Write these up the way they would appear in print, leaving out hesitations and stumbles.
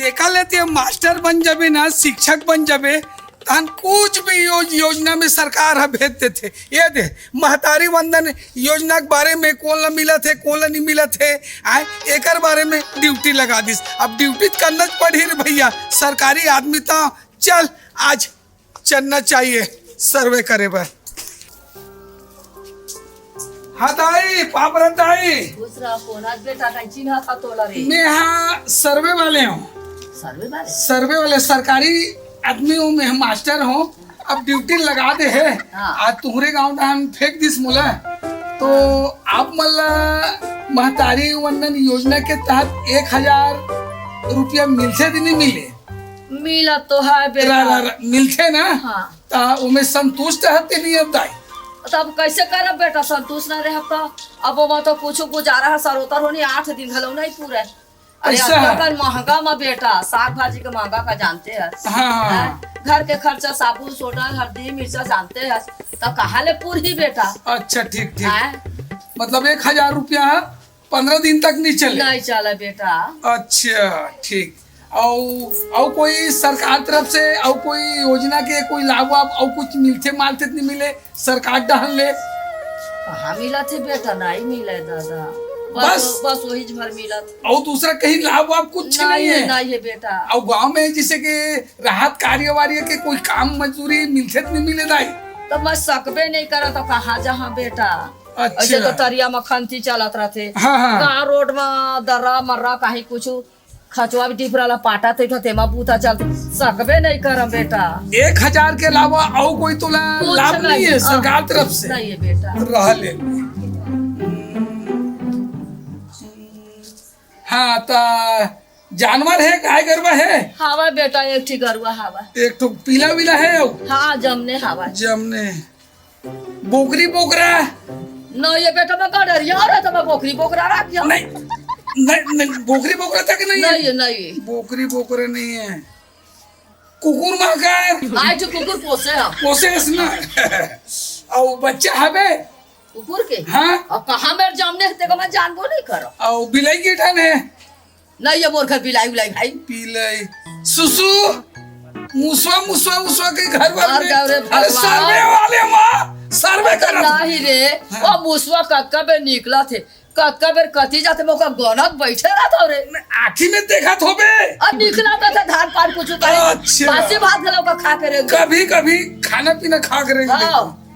एका लेते मास्टर बन जाबे ना, शिक्षक बन जाबे, तहन कुछ भी योजना में सरकार भेज देते। ये दे महतारी वंदन योजना के बारे में कौन ला मिला थे, कौन ला नहीं मिला थे, आए एकर बारे में ड्यूटी लगा दिस। अब ड्यूटी करना पड़ी रे भैया, सरकारी आदमी तो चल आज चलना चाहिए सर्वे करे बर। हाँ ताई, पापरा ताई, दूसरा कोनाज बेटा का चिन्ह था तोला रे। मैं यहाँ सर्वे वाले हूँ। सर्वे वाले सरकारी आदमी हूँ, मैं मास्टर हूँ। अब ड्यूटी लगा दे है। हाँ। आज तुम्हारे गांव डान फेंक दिस मोला, तो आप मला महतारी वंदन योजना के तहत 1000 रुपया मिलते कि नहीं मिले? मिला तो है बेटा। मिलते ना? हाँ। ता उमें संतुष्ट है नहीं अब दाई? तब कैसे करब बेटा, संतुष्ट न रह तो अब वो तो कुछ गुजारा है सरोतर होनी 8 दिन घलो नहीं पूरे। अरे अब महंगा में बेटा, साग भाजी का महंगा का जानते हैं। हाँ। घर के खर्चा साबुन सोडा हल्दी मिर्चा जानते हैं, तो कहाँ ले पूरी बेटा। अच्छा ठीक ठीक, मतलब 1000 रुपया 15 दिन तक नहीं चले? नहीं चले बेटा। अच्छा ठीक। और कोई सरकार तरफ से और कोई योजना के कोई लाभ और कुछ मिलते मालते नहीं मिले सरकार डहन ले? कहाँ मिला थे बेटा, नहीं मिले दादा, बस वही भर मिला। और दूसरा कहीं लाभ वाभ कुछ नहीं है? नहीं है बेटा। और गांव में जैसे कि राहत कार्य के कोई काम मजदूरी मिलते नहीं मिले दाई? तो मैं सकबे नहीं करा तो कहाँ जहाँ बेटा। अच्छा। ऐसे तो तरिया में खंती चलत रहे। हाँ। कहाँ रोड में दर्रा मर्रा कहीं कुछ खचवा भी डिफरा पाटा थे तो तेमा बूता चल सकबे नहीं करम बेटा। 1000 के अलावा और कोई तो लाभ नहीं है सरकार तरफ से? नहीं है बेटा। रह ले। हाँ तो जानवर है, गाय गरबा है? हवा बेटा, एक ठी गरुआ हवा। एक तो पीला विला है? हाँ जमने हवा। जमने। बोकरी बोकरा? नहीं ये बेटा, मैं गडरिया रहा था, मैं बोकरी बोकरा रख दिया। नहीं बोकरी बोकरा तक नहीं है? नहीं बोकरी बोकरा नहीं है। कुकुर माकर? आज कुकुर पोसे हम। पोसे इसमें और बच्चा हवे कुकुर के? हाँ। और कहाँ मेरे जमने ते को मैं जानबो नहीं करो। और बिलाई की ठन है? नहीं ये मोर घर बिलाई उलाई भाई। बिलाई सुसु मुसवा के घर वाले? अरे सर्वे वाले माँ सर्वे कर नहीं रे। वो मुसवा कक्का बे निकला थे, कक्का बेर कती जाते मौका गनक बैठे रहा था रे। आँखी में देखा थो बे? अब निकला था धान पान कुछ करे। अच्छा। बासी भात गलो का खा करे। कभी खाना पीना खा करेंगे।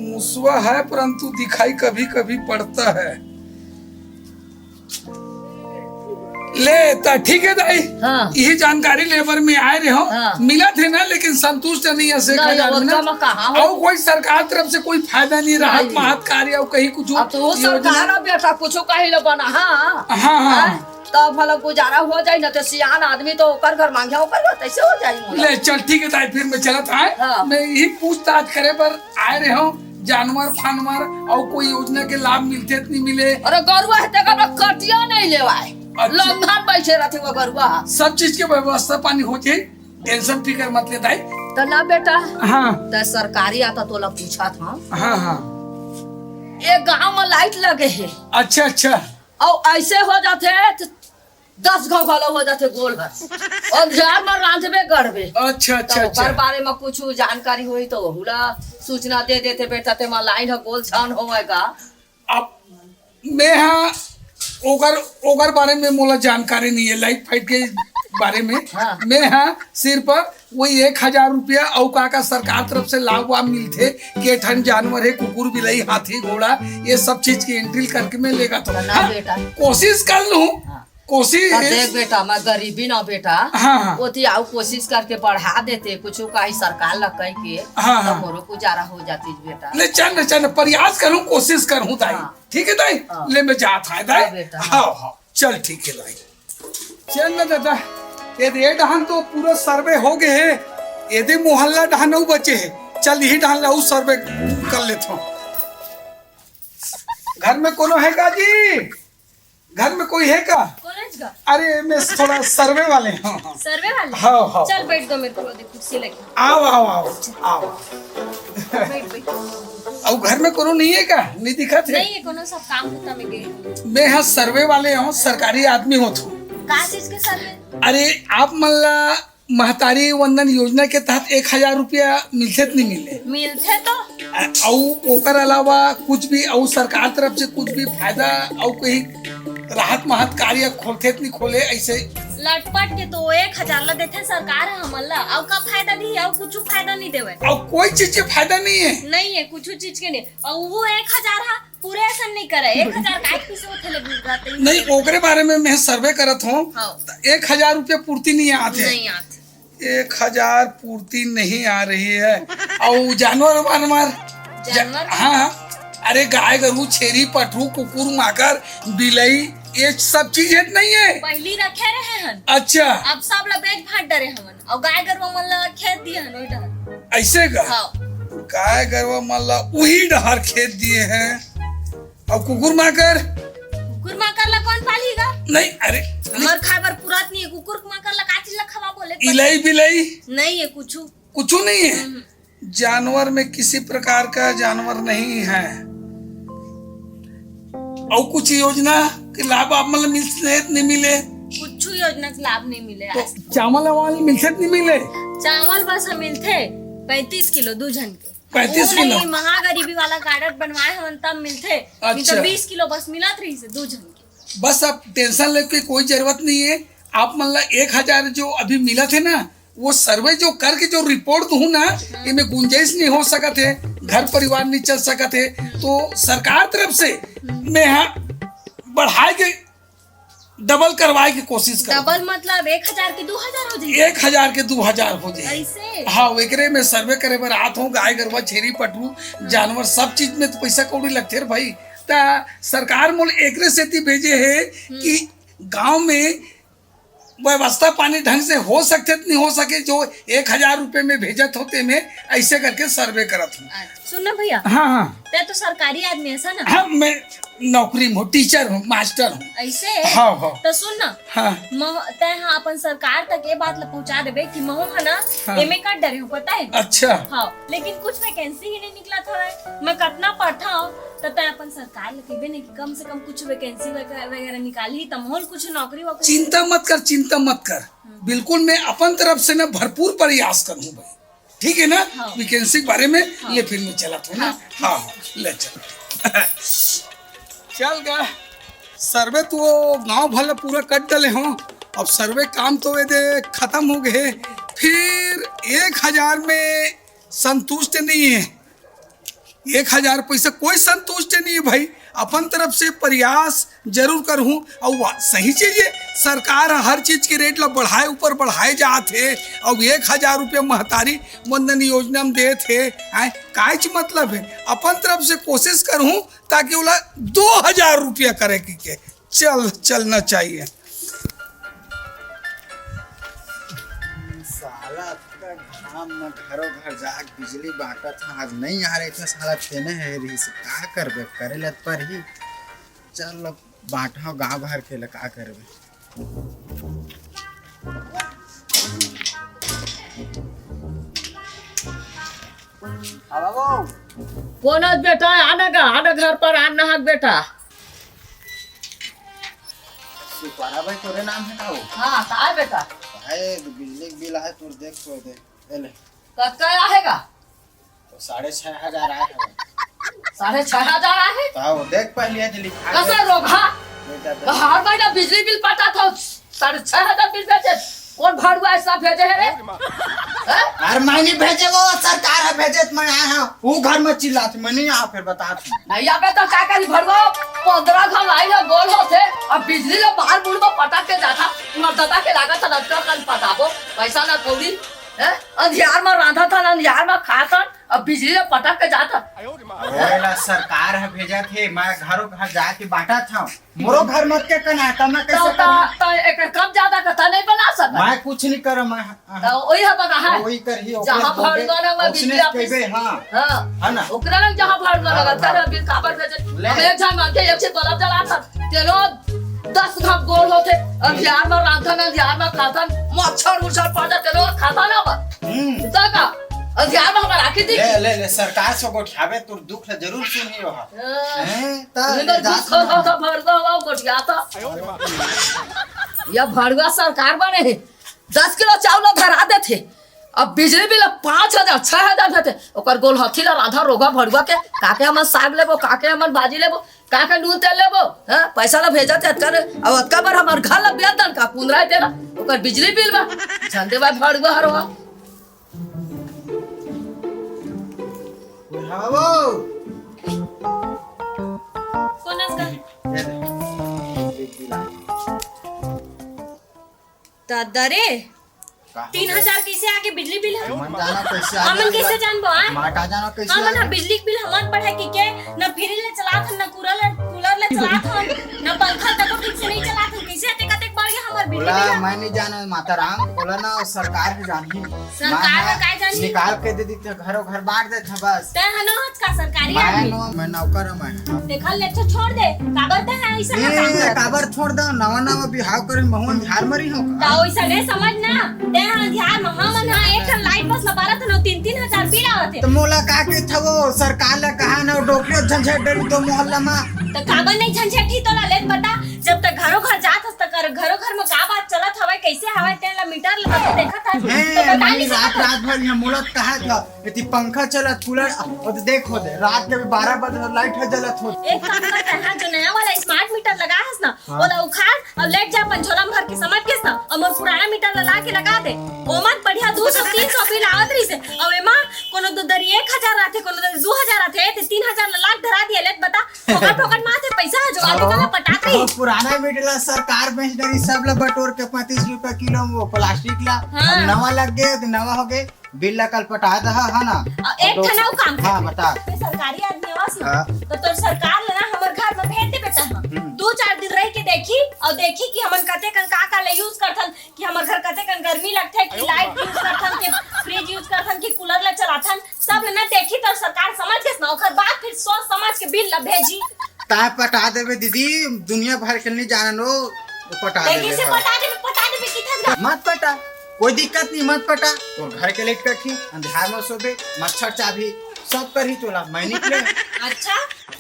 मुसवा है परंतु दिखाई कभी कभी पड़ता है। ले ता ठीक है दाई। हाँ। यही जानकारी लेबर में आए रहे हो। हाँ। मिला थे ना, लेकिन संतुष्ट नहीं है से और कोई सरकार तरफ से कोई फायदा नहीं, राहत महत कार्य और कहीं कुछ तो सरकार बेटा कुछ कहीं लो बना। हाँ। तब भला गुजारा हो जाए ना, तो सियान आदमी तो ओकर घर मांगे ओकर कैसे हो जाए। ले चल ठीक है दाई, फिर मैं चला था। हाँ। मैं यही पूछताछ करे पर आए रहे हो, जानवर फानवर और कोई योजना के लाभ मिलते नहीं मिले? अरे गरुआ है कटिया नहीं लेवाए। अच्छा। लंघन बैठे रहते वो गरुआ। सब चीज के व्यवस्था पानी हो जाए, टेंशन फिकर मत ले दाई। तो ना बेटा। हाँ। तो सरकारी आता तो ला पूछा था। हाँ। एक गांव में लाइट लगे है। अच्छा। और ऐसे हो जाते 10 गाँव घलो हो जाते गोल घर और घर में रांधबे गड़बे। अच्छा। तो बारे में कुछ जानकारी हुई तो हुला सूचना दे देते बेटा, ते लाइन गोल छान होएगा। अब मैं हाँ ओगर बारे में मोला जानकारी नहीं है, लाइट फाइट के बारे में। हाँ। मैं हाँ सिर्फ वही 1000 रुपया और का सरकार तरफ से लाभ वाभ मिलते के ठन जानवर है, कुकुर बिलाई हाथी घोड़ा ये सब चीज की एंट्री करके मैं लेगा तो बेटा कोशिश कर लूँ। कोशिश देख बेटा, मैं गरीबी ना बेटा। हाँ। वो थी आओ कोशिश करके बढ़ा देते कुछ कहीं सरकार लग कहीं के। हाँ। तो मोरो गुजारा हो जाती बेटा। ले चल प्रयास करूँ, कोशिश करूँ दाई। हाँ। ठीक है दाई। हाँ। ले मैं जाता है दाई। बेटा। हाँ चल ठीक है दाई। चल ना दादा, ये डहान तो पूरा सर्वे हो गए है, ये मोहल्ला डहान बचे है। चल यही डहान ला सर्वे कर लेता हूँ। घर में कोनो है का जी? घर में कोई है का? अरे मैं थोड़ा सर्वे वाले। सर्वे वाले? हाँ। चल बैठ दो, मेरे को कुर्सी लगी। आओ। बैठ। और घर में कोनो नहीं है का? नहीं दिखा थे? नहीं है कोनो, सब काम होता में गए। मैं हाँ सर्वे वाले हूँ, सरकारी आदमी हो तू। का चीज के सर्वे? अरे आप मल्ला महतारी वंदन योजना के तहत 1000 रुपया मिलते नहीं मिले मिलते तो और ओकर अलावा कुछ भी और सरकार तरफ से कुछ भी फायदा और कहीं राहत महत कार्य खोलते नहीं खोले ऐसे लटपट के तो 1000 ला देथे सरकार हमन ला, और का फायदा दी और कुछ फायदा नहीं देवे। और कोई चीज के फायदा नहीं है। नहीं है कुछ चीज के नहीं, और वो 1000 हा पूरे ऐसा नहीं करे। 1000 का पैसे होते लगी जाते नहीं ओकरे बारे में मैं सर्वे करत हूँ। हाँ। 1000 रुपया पूर्ति नहीं आते, नहीं आते, 1000 पूर्ति नहीं आ रही है। और जानवर वानवर जानवर हाँ अरे गाय गरू छेरी पटरू कुकुर माकर बिलई ये सब चीज है नहीं है। पहली रखे रहे हन, अच्छा अब सब ला बेच फाट डरे हमन, और गाय गरुवा मन ला खेत दिए हन ओइ डर। ऐसे का हाँ गाय गरवा मल्ला वही डहर खेत दिए हैं और कुकुर माकर कुकुर माकर ला कौन पालेगा? नहीं। अरे हमर खाबर पुरात नहीं है, कुकुर माकर ला का चीज ला खवा बोले? इलई बिलई नहीं है कुछ कुछ नहीं है। जानवर में किसी प्रकार का जानवर नहीं है। और कुछ योजना के लाभ आप मतलब मिलते नहीं मिले? कुछ योजना के लाभ नहीं मिले। तो चावल वावल मिलते नहीं मिले? चावल बस हम मिलते 35 किलो 2 जन के। 35 वो किलो? नहीं, महागरीबी वाला कार्ड बनवाए हम तब मिलते। नहीं तो अच्छा। 20 किलो बस मिलत रही से 2 जन के। बस अब टेंशन लेके कोई जरूरत नहीं है। आप मतलब 1000 जो अभी मिला थे ना वो सर्वे जो करके जो रिपोर्ट दूं ना इनमें गुंजाइश नहीं हो सका थे, घर परिवार नहीं चल सका थे, तो सरकार तरफ से मैं यहाँ बढ़ाए के डबल करवाए की कोशिश कर। डबल मतलब 1000 की 2000 हो जाए। 1000 के 2000 हो जाए। ऐसे हाँ एकरे में सर्वे करे बर आत हूँ। गाय गरवा छेरी पटरू जानवर सब चीज में तो पैसा कौड़ी लगते है भाई। ता सरकार मोल एकरे सेती भेजे है कि गांव में व्यवस्था पानी ढंग से हो सकते नहीं हो सके, जो 1000 रुपए में भेजत होते में ऐसे करके सर्वे करत हूँ। सुन ना भैया, हाँ हाँ ते तो सरकारी आदमी ऐसा ना? हाँ मैं नौकरी में हूँ, टीचर हूँ, मास्टर हूँ। ऐसे हाँ हाँ तो सुन ना, हाँ ते हाँ अपन सरकार तक ये बात ला पहुंचा देबे कि महू है ना हाँ। एमे का डरे हो पता है। अच्छा हाँ लेकिन कुछ वैकेंसी ही नहीं निकला था। मैं कितना पढ़ता हूँ तो ते अपन सरकार ले कहबे नहीं कि कम से कम कुछ वैकेंसी वगैरह निकाली तब मोल कुछ नौकरी वोकरी। चिंता मत कर, चिंता मत कर। बिल्कुल मैं अपन तरफ से ना भरपूर प्रयास करूँ भाई, ठीक है ना। हाँ। वैकेंसी के बारे में ले फिर मैं चला था ना। हाँ हाँ ले चल चल गा सर्वे तो गांव भले पूरा कट डले हों। अब सर्वे काम तो ये दे खत्म हो गए, फिर 1000 में संतुष्ट नहीं है। 1000 पैसा कोई संतुष्ट नहीं है भाई। अपन तरफ से प्रयास जरूर करूँ। और सही चीज है, सरकार हर चीज के रेट ला बढ़ाए ऊपर बढ़ाए जाते। और 1000 रुपया महतारी वंदन योजना में दे थे काच मतलब है। अपन तरफ से कोशिश करूँ ताकि बोला 2000 रुपया करे के चलना चाहिए। साला घाम में घरों घर जाके बिजली बांटा था, आज नहीं आ रही थी साला तेने है रही से का करबे करे लत पर ही। चल बांटा गाँव भर के का करबे। कौन आज बेटा आना घर पर आना हक बेटा। सुपारा भाई तोरे नाम है का? हाँ का बेटा है बिजली बिल है तोर देख तो दे ले कत्ता आएगा? तो 6500 आए है। 6500 आहे? तो देख पहले है लिखा है। कसं रोगा बेटा हर महीना बिजली बिल पटा था 6500 बिल भेजे। कौन भाड़ुआ ऐसा भेजे है रे? हैं? हर महीने भेजे वो सरकार है भेजे तो मैं आया हूँ। वो घर में चिल्लात मैं नहीं यहाँ फिर बता दूँ। नहीं आबे तो क्या करी भड़वा 15 घर आई है बोल होते। अब बिजली ले बाहर बुढ़ में पटा के जाता मर्दाता के लागत था नक्का कल पटाबो पैसा ना थोड़ी है। अंधियार में रांधा था ना अंधियार में खाता। अब बिजली ले पटा के जाता। ओला सरकार है भेजा थे, मैं घरों घर जाके बांटा था। मोरो घर मत के कना तब मैं कैसे करूं? तो एक कम ज्यादा कथा नहीं बना सकता। मैं कुछ नहीं कर मैं तो वही है बना है वही कर ही जहाँ भड़वा में बिजली ऑफिस हां हाँ है ना ओकरा लग जहाँ भड़वा लगा तेरे बिल काबर भेजे। ले। हम एक जन मानते एक से बल्ब जला था तेरो 10 घंटे गोल होते। अब यार में रांधा ना यार में खाता मच्छर मुच्छर पड़ जाते तेरो खाता ना बा का अब यार में हमारा आखिर देख ले सरकार से गोठियावे तोर दुख जरूर सुनी हो हैं निगर दुख हो भड़वा वो गोटिया था। या भड़ुआ सरकार बने है 10 किलो चावल धरा देते अब बिजली बिल 5,000 6,000 देते ओकर गोल हथी ला राधा रोगा भड़ुआ के काके हमन साग लेबो काके हमन बाजी लेबो काके नून तेल लेबो हां पैसा ला भेजा थे कर अब अतका बार हमर घर ला बेदन का पुनराय देला ओकर बिजली बिल बा जानते बा भड़ुआ हरवा बुढ़ावो कौन है इसका ये दे, एक दिला। दादा रे का हो 3,000 कैसे आके बिजली बिल है मन जाना कैसे आ हमन कैसे जानबो आ माटा जाना कैसे हमन आ हा बिजली बिल हमन पढ़े की के न फ्री ले चलात न कूलर ले चलात हम न पंखा तक ठीक से नहीं चलात हम कैसे अटे कते बढ़ गया हमर बिजली बोला बिल मैं नहीं जाना माता राम बोला ना सरकार के जानी सरकार का काय जानी? निकाल के दे दी तो घरों घर बांट दे था बस ते हनो हज का सरकारी मैं आदमी नो मैं नौकर हूं मैं देखल ले तो छोड़ दे काबर ते है ऐसा ना काम ए करत काबर छोड़ दो नवा नवा बिहाव करे बहुन झार मरी हो ता वैसा नहीं समझ ना ते हां ध्यान हमन हा एक ठन लाइट बस लबारा त 3,000 बिल आवत है तो मोला का के थवो सरकार ला कहा ना डोकरे झंझट डरी तो मोहल्ला में तो काबर नहीं झंझट ही तो ला लेत बता जब तक घरों घर जात हस तक घरों घर में का बात चलत हवे कैसे हवे तेला मीटर ला तो देखत है तो ए बता मैं नहीं रात सकत रात भर यहाँ मोलत कहा था इतनी पंखा चलत कूलर और तो देखो दे रात के 12 बजे लाइट है जलत हो एक काम करते हैं जो नया वाला स्मार्ट मीटर लगा है ना ओला उखाड़ और लेट जा अपन झोला में भर के समझ के ना और मोर पुराना मीटर ला के लगा दे ओमन बढ़िया 200 300 बिल आवत रही से और एमा कोनो तो दरी 1,000 आथे कोनो दरी 2,000 आथे ते 3,000 लाख धरा दिए लेत बता फोकट फोकट माथे पैसा जो आगे चला पटाक रही और पुराना मीटर सरकार बेच रही सब ला बटोर के 35 रुपए किलो वो प्लास्टिक ला हाँ। अब नवा लग गए तो नवा हो गए बिल ला कल पटा दहा है ना और एक ठना उ काम हाँ बता ते सरकारी आदमी आवास ना हाँ। तो तोर सरकार लेना हमर घर में भेज दे बेटा हम 2-4 दिन रह के देखी और देखी कि हमन कते कन का ले यूज करथन कि हमर घर कते कन गर्मी लगथे कि लाइट यूज करथन कि फ्रिज यूज करथन कि कूलर ले चलाथन सब लेना देखी तो सरकार समझ के ना ओकर बाद फिर सोच समझ के बिल ला भेजी ता पटा देवे दीदी दुनिया भर के नहीं जानो वो पटा देखी से देवे पता दे कितना मत पटा कोई दिक्कत नहीं मत पटा तो घर के लेट कठी अंधार में सोबे मच्छर चाभी सब कर ही तोला मैं निकले अच्छा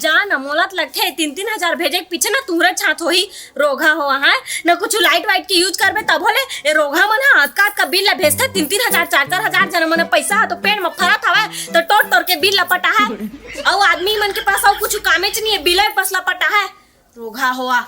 जान अमोलत लगथे 3,000 भेजे के पीछे ना तुहरा छात होही रोगा हो है ना कुछ लाइट वाइट के यूज करबे तब होले ए रोगा मन हा अतका का बिल ला भेजथे 3,000 4,000 जन मन पैसा हा तो पेड़ में फरत हवे तो टोट के बिल ला पटा है और आदमी मन के पास और कुछ कामे च नहीं है बिल बस ला पटा है रोगा होआ